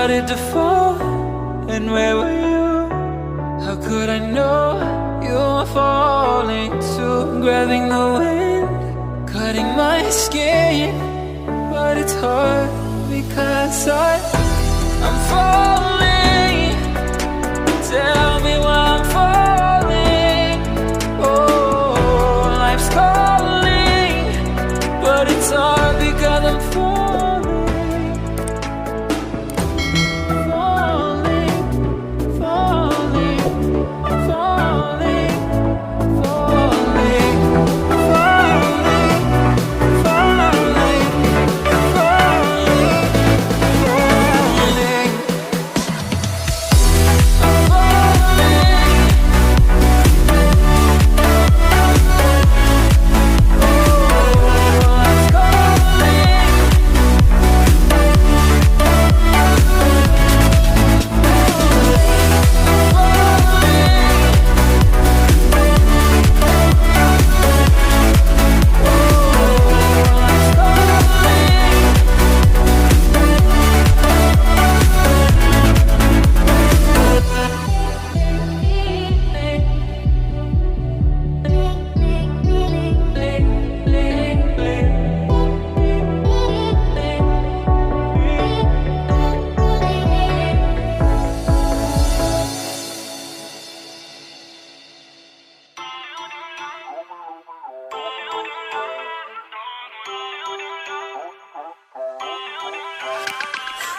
started to fall, and where were you? How could I know you were falling too? Grabbing the wind, cutting my skin, but it's hard because I'm falling. Tell me why I'm falling. Oh, life's calling, but it's hard because I'm falling. Falling, falling, falling, falling, falling, falling,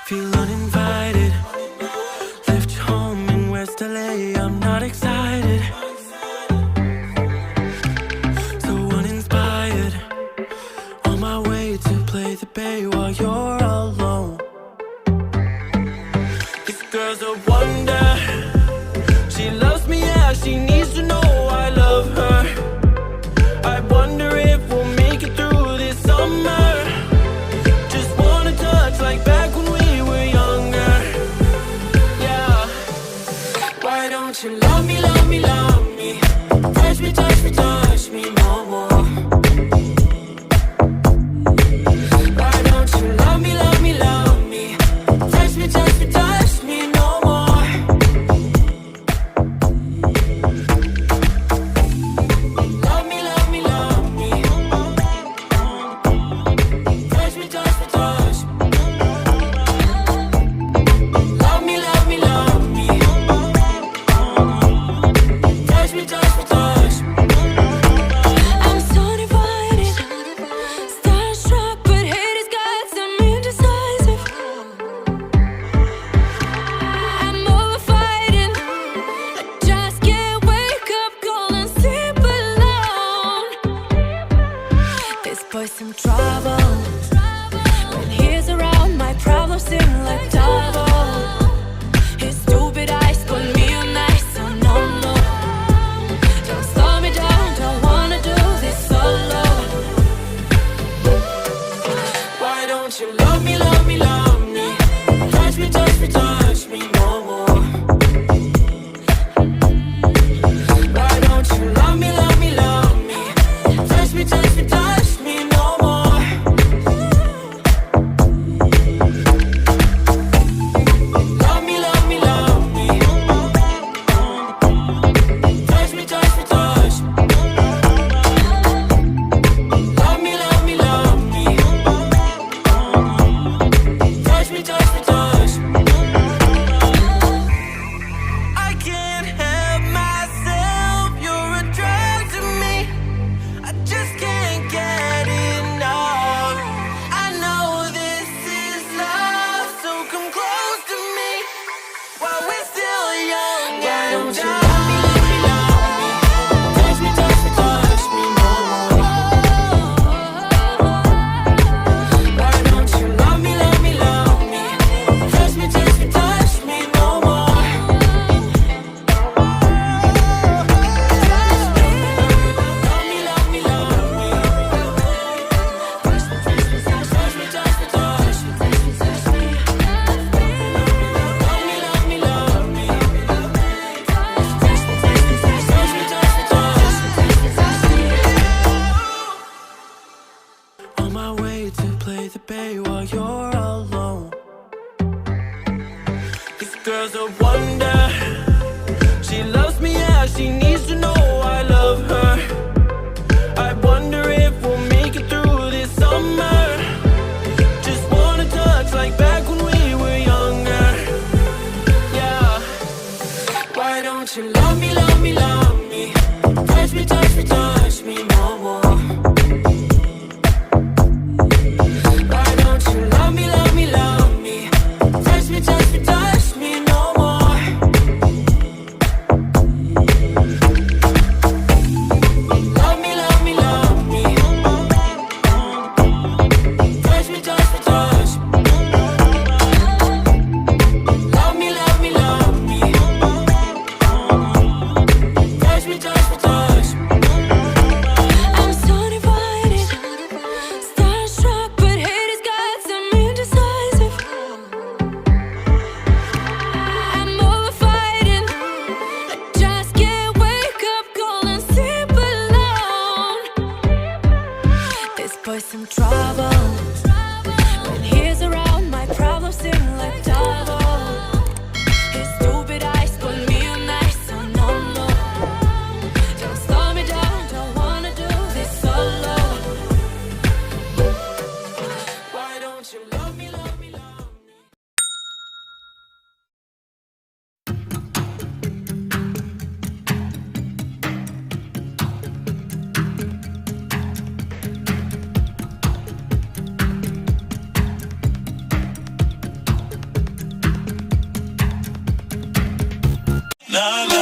Feel uninvited. Left you home in West LA. I'm not excited. So uninspired. On my way to play the bay while you're alone. This girl's a wonder. She loves me, yeah. She needs to know I love her. I wonder if we'll make it through this summer. Just wanna touch like back when we were younger. Yeah. Why don't you love me, love me, love me? Touch me, touch me, touch me no more. Why don't you love me, love me, girl's a wonder. She loves me, yeah, she needs to know I love her. I wonder if we'll make it through this summer. Just wanna touch like back when we were younger. Yeah. Why don't you love me, love me, love me? Touch me, touch me, touch me no more. Why don't you love me, love me, love me? Touch me, touch me, touch me no more. Love me, love me, love me. Touch me, touch me, touch me. Love me, love me, love me. Touch me, touch me, touch me. I'm so divided, starstruck, but hate has got some indecisive. I'm over fighting, I just can't wake up cold and sleep alone. This boy's some trouble. When he's around, my problems seem like double. His stupid eyes put me on ice, so no, no. Don't slow me down, don't wanna do this solo. Why don't you love me, love me, love me? La la